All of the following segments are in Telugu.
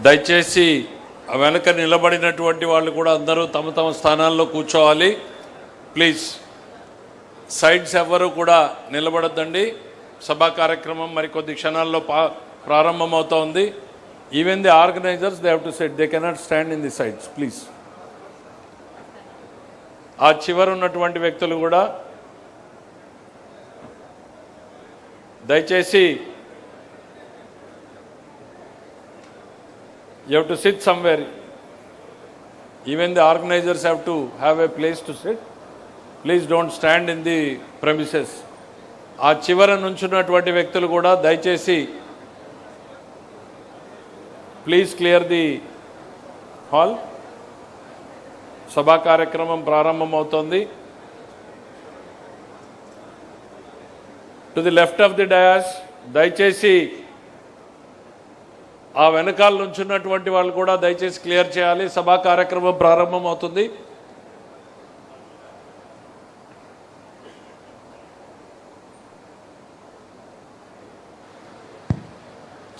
దయచేసి వెనక నిలబడినటువంటి వాళ్ళు కూడా అందరూ తమ తమ స్థానాల్లో కూర్చోవాలి. ప్లీజ్ సైడ్స్ ఎవ్వరూ కూడా నిలబడద్దండి. సభా కార్యక్రమం మరికొద్ది క్షణాల్లో ప్రారంభమవుతోంది. Even the organisers they have to set, they cannot stand in the sides please. ఆ చివర ఉన్నటువంటి వ్యక్తులు కూడా దయచేసి you have to sit somewhere. Even the organizers have to have a place to sit. Please don't stand in the premises. ఆ చివర నుంచున్నటువంటి వ్యక్తులు కూడా దయచేసి ప్లీజ్ క్లియర్ ది హాల్. సభా కార్యక్రమం ప్రారంభమవుతోంది. To the left of the dais దయచేసి ఆ వెనకాల నుంచున్నటువంటి వాళ్ళు కూడా దయచేసి క్లియర్ చేయాలి. సభా కార్యక్రమం ప్రారంభం అవుతుంది.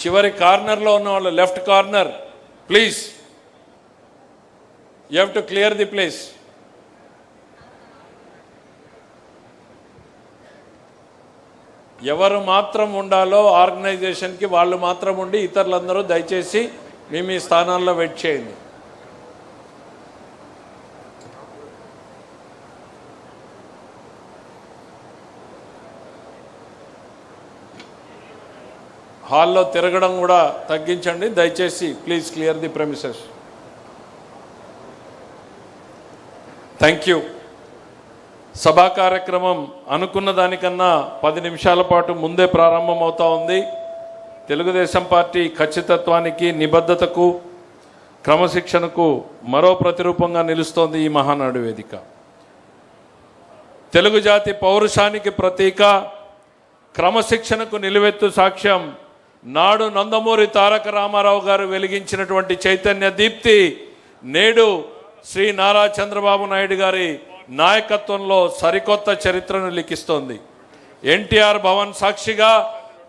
చివరి కార్నర్లో ఉన్న వాళ్ళు left corner please, you have to clear the place. ఎవరు మాత్రం ఉండాలో ఆర్గనైజేషన్కి వాళ్ళు మాత్రం ఉండి ఇతరులందరూ దయచేసి మీ స్థానాల్లో వెయిట్ చేయండి. హాల్లో తిరగడం కూడా తగ్గించండి దయచేసి. Please clear the premises. Thank you. సభా కార్యక్రమం అనుకున్న దానికన్నా 10 నిమిషాల పాటు ముందే ప్రారంభమవుతా ఉంది. తెలుగుదేశం పార్టీ ఖచ్చితత్వానికి, నిబద్ధతకు, క్రమశిక్షణకు మరో ప్రతిరూపంగా నిలుస్తోంది ఈ మహానాడు వేదిక. తెలుగు జాతి పౌరుషానికి ప్రతీక, క్రమశిక్షణకు నిలువెత్తు సాక్ష్యం నాడు నందమూరి తారక రామారావు గారు వెలిగించినటువంటి చైతన్య దీప్తి నేడు శ్రీ నారా చంద్రబాబు నాయుడు గారి నాయకత్వంలో సరికొత్త చరిత్రను లిఖిస్తోంది. ఎన్టీఆర్ భవన్ సాక్షిగా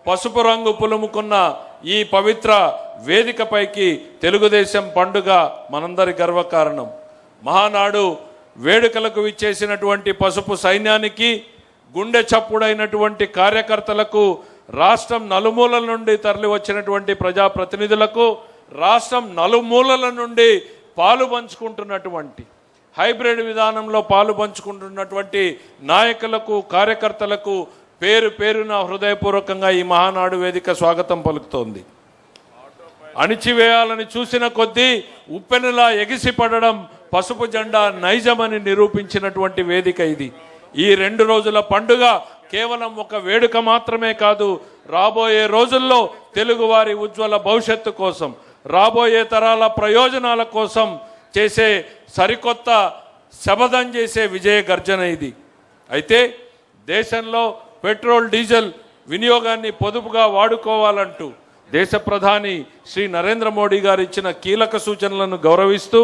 పసుపు రంగు పులుముకున్న ఈ పవిత్ర వేదికపైకి తెలుగుదేశం పండుగ మనందరి గర్వకారణం. మహానాడు వేడుకలకు విచ్చేసినటువంటి పసుపు సైన్యానికి, గుండె చప్పుడైనటువంటి కార్యకర్తలకు, రాష్ట్రం నలుమూలల నుండి తరలి వచ్చినటువంటి ప్రజాప్రతినిధులకు, రాష్ట్రం నలుమూలల నుండి పాలు పంచుకుంటున్నటువంటి హైబ్రిడ్ విధానంలో పాలు పంచుకుంటున్నటువంటి నాయకులకు, కార్యకర్తలకు పేరు పేరున హృదయపూర్వకంగా ఈ మహానాడు వేదిక స్వాగతం పలుకుతోంది. అణిచివేయాలని చూసిన కొద్దీ ఉప్పెనలా ఎగిసిపడడం పసుపు జెండా నైజమని నిరూపించినటువంటి వేదిక ఇది. ఈ 2 రోజుల పండుగ కేవలం ఒక వేడుక మాత్రమే కాదు, రాబోయే రోజుల్లో తెలుగువారి ఉజ్వల భవిష్యత్తు కోసం, రాబోయే తరాల ప్రయోజనాల కోసం చేసే సరికొత్త శపథం చేసే విజయ గర్జన ఇది. అయితే దేశంలో పెట్రోల్, డీజిల్ వినియోగాన్ని పొదుపుగా వాడుకోవాలంటూ దేశ ప్రధాని శ్రీ నరేంద్ర మోడీ గారు ఇచ్చిన కీలక సూచనలను గౌరవిస్తూ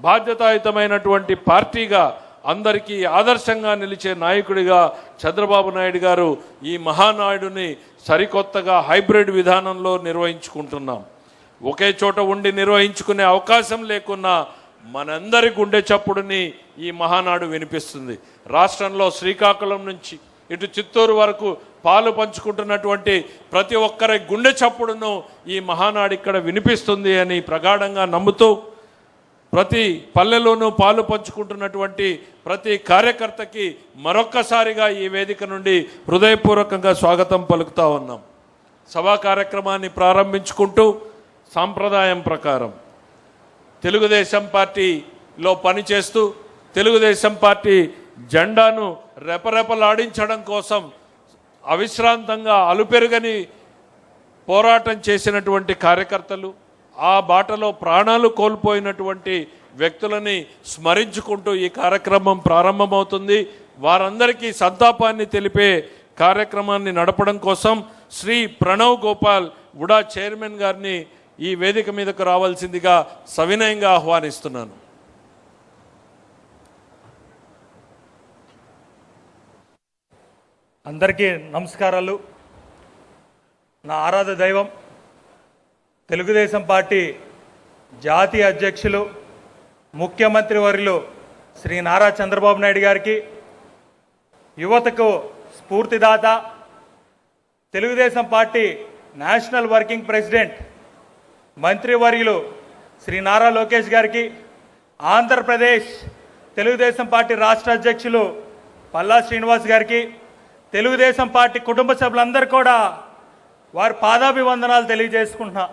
బాధ్యతాయుతమైనటువంటి పార్టీగా, అందరికీ ఆదర్శంగా నిలిచే నాయకుడిగా చంద్రబాబు నాయుడు గారు ఈ మహానాయుడిని సరికొత్తగా హైబ్రిడ్ విధానంలో నిర్వహించుకుంటున్నాం. ఒకే చోట ఉండి నిర్వహించుకునే అవకాశం లేకున్నా మనందరి గుండె చప్పుడుని ఈ మహానాడు వినిపిస్తుంది. రాష్ట్రంలో శ్రీకాకుళం నుంచి ఇటు చిత్తూరు వరకు పాలు పంచుకుంటున్నటువంటి ప్రతి ఒక్కరి గుండె చప్పుడును ఈ మహానాడు ఇక్కడ వినిపిస్తుంది అని ప్రగాఢంగా నమ్ముతూ, ప్రతి పల్లెలోనూ పాలు పంచుకుంటున్నటువంటి ప్రతి కార్యకర్తకి మరొక్కసారిగా ఈ వేదిక నుండి హృదయపూర్వకంగా స్వాగతం పలుకుతా ఉన్నాం. సభా కార్యక్రమాన్ని ప్రారంభించుకుంటూ సాంప్రదాయం ప్రకారం తెలుగుదేశం పార్టీలో పనిచేస్తూ తెలుగుదేశం పార్టీ జెండాను రెపరెపలాడించడం కోసం అవిశ్రాంతంగా అలుపెరుగని పోరాటం చేసినటువంటి కార్యకర్తలు, ఆ బాటలో ప్రాణాలు కోల్పోయినటువంటి వ్యక్తులని స్మరించుకుంటూ ఈ కార్యక్రమం ప్రారంభమవుతుంది. వారందరికీ సంతాపాన్ని తెలిపే కార్యక్రమాన్ని నడపడం కోసం శ్రీ ప్రణవ్ గోపాల్ ఉడా చైర్మన్ గారిని ఈ వేదిక మీదకు రావాల్సిందిగా సవినయంగా ఆహ్వానిస్తున్నాను. అందరికీ నమస్కారాలు. నా ఆరాధ దైవం తెలుగుదేశం పార్టీ జాతీయ అధ్యక్షులు ముఖ్యమంత్రి వర్యులు శ్రీ నారా చంద్రబాబు నాయుడు గారికి, యువతకు స్ఫూర్తిదాత Telugu Desam party national working president మంత్రివర్యులు శ్రీ నారా లోకేష్ గారికి, ఆంధ్రప్రదేశ్ తెలుగుదేశం పార్టీ రాష్ట్ర అధ్యక్షులు పల్లా శ్రీనివాస్ గారికి, తెలుగుదేశం పార్టీ కుటుంబ సభ్యులందరూ కూడా వారి పాదాభివందనాలు తెలియజేసుకుంటున్నా.